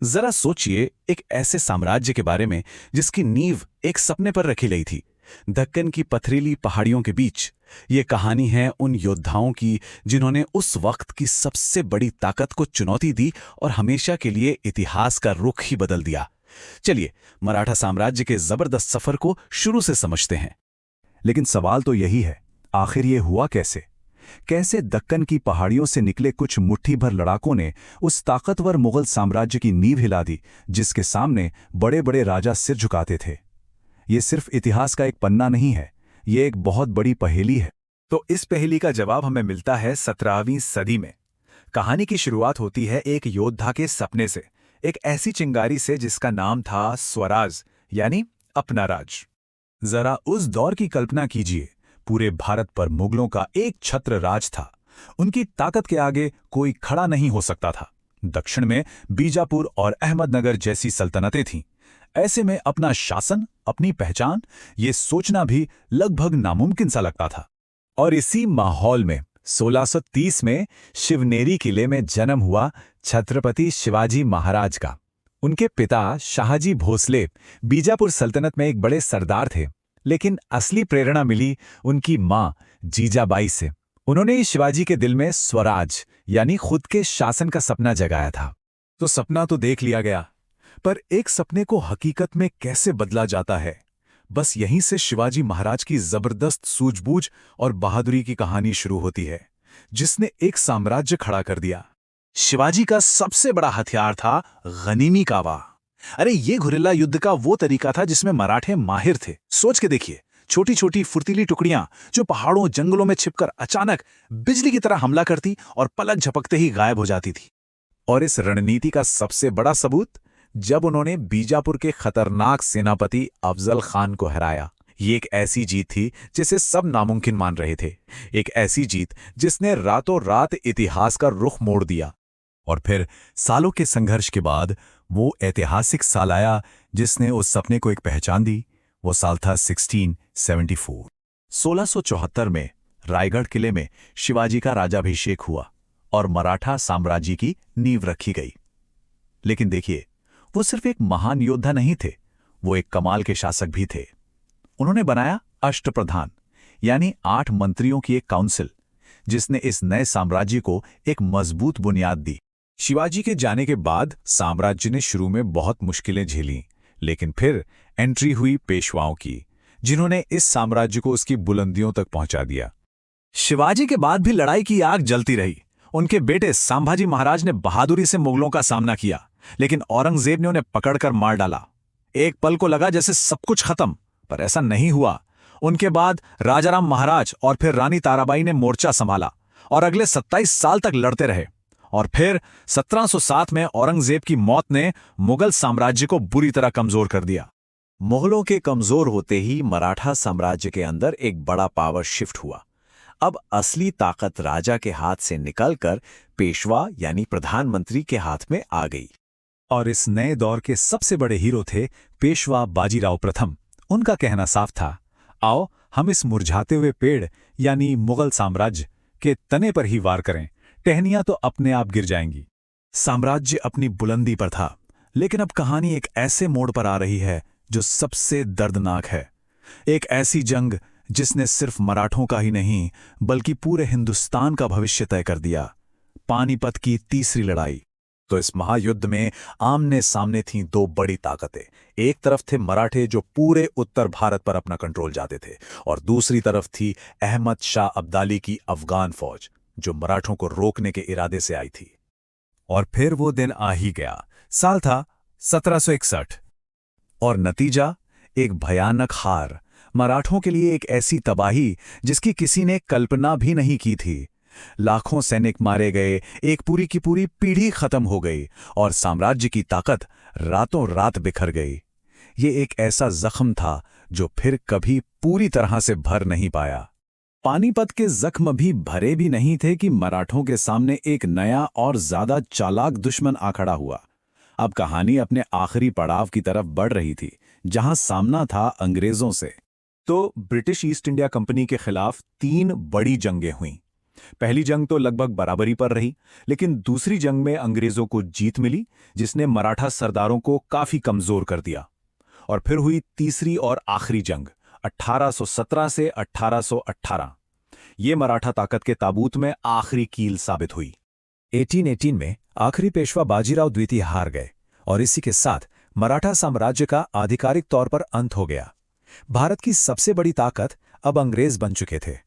जरा सोचिए एक ऐसे साम्राज्य के बारे में जिसकी नींव एक सपने पर रखी गई थी, दक्कन की पथरीली पहाड़ियों के बीच। ये कहानी है उन योद्धाओं की जिन्होंने उस वक्त की सबसे बड़ी ताकत को चुनौती दी और हमेशा के लिए इतिहास का रुख ही बदल दिया। चलिए मराठा साम्राज्य के जबरदस्त सफर को शुरू से समझते हैं। लेकिन सवाल तो यही है, आखिर ये हुआ कैसे? कैसे दक्कन की पहाड़ियों से निकले कुछ मुट्ठी भर लड़ाकों ने उस ताकतवर मुगल साम्राज्य की नींव हिला दी जिसके सामने बड़े बड़े राजा सिर झुकाते थे? ये सिर्फ इतिहास का एक पन्ना नहीं है, ये एक बहुत बड़ी पहेली है। तो इस पहेली का जवाब हमें मिलता है 17वीं सदी में। कहानी की शुरुआत होती है एक योद्धा के सपने से, एक ऐसी चिंगारी से जिसका नाम था स्वराज, यानी अपना राज। जरा उस दौर की कल्पना कीजिए, पूरे भारत पर मुगलों का एक छत्र राज था। उनकी ताकत के आगे कोई खड़ा नहीं हो सकता था। दक्षिण में बीजापुर और अहमदनगर जैसी सल्तनतें थीं। ऐसे में अपना शासन, अपनी पहचान, ये सोचना भी लगभग नामुमकिन सा लगता था। और इसी माहौल में 1630 में शिवनेरी किले में जन्म हुआ छत्रपति शिवाजी महाराज का। उनके पिता शाहजी भोसले बीजापुर सल्तनत में एक बड़े सरदार थे, लेकिन असली प्रेरणा मिली उनकी मां जीजाबाई से। उन्होंने ही शिवाजी के दिल में स्वराज यानी खुद के शासन का सपना जगाया था। तो सपना तो देख लिया गया, पर एक सपने को हकीकत में कैसे बदला जाता है, बस यहीं से शिवाजी महाराज की जबरदस्त सूझबूझ और बहादुरी की कहानी शुरू होती है, जिसने एक साम्राज्य खड़ा कर दिया। शिवाजी का सबसे बड़ा हथियार था गनीमी कावा। अरे ये गुरिल्ला युद्ध का वो तरीका था जिसमें मराठे माहिर थे। सोच के देखिए, छोटी छोटी फुर्तीली टुकड़ियां जो पहाड़ों जंगलों में छिपकर अचानक बिजली की तरह हमला करती और पलक झपकते ही गायब हो जाती थी। और इस रणनीति का सबसे बड़ा सबूत जब उन्होंने बीजापुर के खतरनाक सेनापति अफजल खान को हराया। ये एक ऐसी जीत थी जिसे सब नामुमकिन मान रहे थे, एक ऐसी जीत जिसने रातों रात इतिहास का रुख मोड़ दिया। और फिर सालों के संघर्ष के बाद वो ऐतिहासिक साल आया जिसने उस सपने को एक पहचान दी। वो साल था 1674। 1674 में रायगढ़ किले में शिवाजी का राज्याभिषेक हुआ और मराठा साम्राज्य की नींव रखी गई। लेकिन देखिए, वो सिर्फ एक महान योद्धा नहीं थे, वो एक कमाल के शासक भी थे। उन्होंने बनाया अष्टप्रधान यानी 8 मंत्रियों की एक काउंसिल, जिसने इस नए साम्राज्य को एक मजबूत बुनियाद दी। शिवाजी के जाने के बाद साम्राज्य ने शुरू में बहुत मुश्किलें झेलीं, लेकिन फिर एंट्री हुई पेशवाओं की, जिन्होंने इस साम्राज्य को उसकी बुलंदियों तक पहुंचा दिया। शिवाजी के बाद भी लड़ाई की आग जलती रही। उनके बेटे संभाजी महाराज ने बहादुरी से मुगलों का सामना किया, लेकिन औरंगजेब ने उन्हें पकड़कर मार डाला। एक पल को लगा जैसे सब कुछ खत्म, पर ऐसा नहीं हुआ। उनके बाद राजाराम महाराज और फिर रानी ताराबाई ने मोर्चा संभाला और अगले 27 साल तक लड़ते रहे। और फिर 1707 में औरंगजेब की मौत ने मुगल साम्राज्य को बुरी तरह कमजोर कर दिया। मुगलों के कमजोर होते ही मराठा साम्राज्य के अंदर एक बड़ा पावर शिफ्ट हुआ। अब असली ताकत राजा के हाथ से निकलकर पेशवा यानी प्रधानमंत्री के हाथ में आ गई। और इस नए दौर के सबसे बड़े हीरो थे पेशवा बाजीराव प्रथम। उनका कहना साफ था, आओ हम इस मुरझाते हुए पेड़ यानी मुगल साम्राज्य के तने पर ही वार करें, टहनियां तो अपने आप गिर जाएंगी। साम्राज्य अपनी बुलंदी पर था, लेकिन अब कहानी एक ऐसे मोड़ पर आ रही है जो सबसे दर्दनाक है। एक ऐसी जंग जिसने सिर्फ मराठों का ही नहीं बल्कि पूरे हिंदुस्तान का भविष्य तय कर दिया। पानीपत की तीसरी लड़ाई। तो इस महायुद्ध में आमने सामने थीं 2 बड़ी ताकतें। एक तरफ थे मराठे जो पूरे उत्तर भारत पर अपना कंट्रोल जाते थे, और दूसरी तरफ थी अहमद शाह अब्दाली की अफगान फौज जो मराठों को रोकने के इरादे से आई थी। और फिर वो दिन आ ही गया। साल था 1761 और नतीजा एक भयानक हार। मराठों के लिए एक ऐसी तबाही जिसकी किसी ने कल्पना भी नहीं की थी। लाखों सैनिक मारे गए, एक पूरी की पूरी पीढ़ी खत्म हो गई और साम्राज्य की ताकत रातों रात बिखर गई। ये एक ऐसा जख्म था जो फिर कभी पूरी तरह से भर नहीं पाया। पानीपत के जख्म भी भरे भी नहीं थे कि मराठों के सामने एक नया और ज्यादा चालाक दुश्मन आ खड़ा हुआ। अब कहानी अपने आखिरी पड़ाव की तरफ बढ़ रही थी, जहां सामना था अंग्रेजों से। तो ब्रिटिश ईस्ट इंडिया कंपनी के खिलाफ 3 बड़ी जंगें हुईं। पहली जंग तो लगभग बराबरी पर रही, लेकिन दूसरी जंग में अंग्रेजों को जीत मिली, जिसने मराठा सरदारों को काफी कमजोर कर दिया। और फिर हुई तीसरी और आखिरी जंग 1817 से 1818। ये मराठा ताकत के ताबूत में आखिरी कील साबित हुई। 1818 में आखिरी पेशवा बाजीराव द्वितीय हार गए और इसी के साथ मराठा साम्राज्य का आधिकारिक तौर पर अंत हो गया। भारत की सबसे बड़ी ताकत अब अंग्रेज बन चुके थे।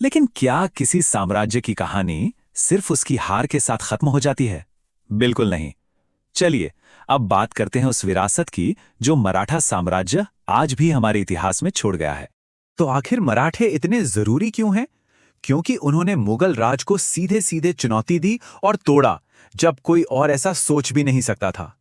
लेकिन क्या किसी साम्राज्य की कहानी सिर्फ उसकी हार के साथ खत्म हो जाती है? बिल्कुल नहीं। चलिए अब बात करते हैं उस विरासत की जो मराठा साम्राज्य आज भी हमारे इतिहास में छोड़ गया है। तो आखिर मराठे इतने जरूरी क्यों हैं? क्योंकि उन्होंने मुगल राज को सीधे सीधे चुनौती दी और तोड़ा, जब कोई और ऐसा सोच भी नहीं सकता था।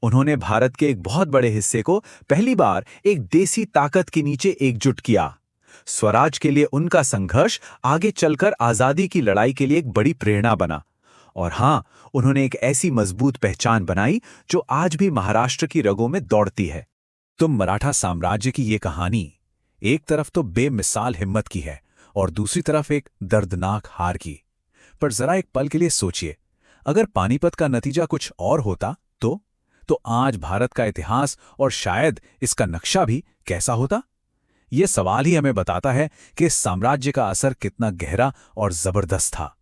उन्होंने भारत के एक बहुत बड़े हिस्से को पहली बार एक देसी ताकत के नीचे एकजुट किया। स्वराज के लिए उनका संघर्ष आगे चलकर आजादी की लड़ाई के लिए एक बड़ी प्रेरणा बना। और हां, उन्होंने एक ऐसी मजबूत पहचान बनाई जो आज भी महाराष्ट्र की रगों में दौड़ती है। तो मराठा साम्राज्य की ये कहानी एक तरफ तो बेमिसाल हिम्मत की है और दूसरी तरफ एक दर्दनाक हार की। पर जरा एक पल के लिए सोचिए, अगर पानीपत का नतीजा कुछ और होता तो आज भारत का इतिहास और शायद इसका नक्शा भी कैसा होता? ये सवाल ही हमें बताता है कि इस साम्राज्य का असर कितना गहरा और जबरदस्त था।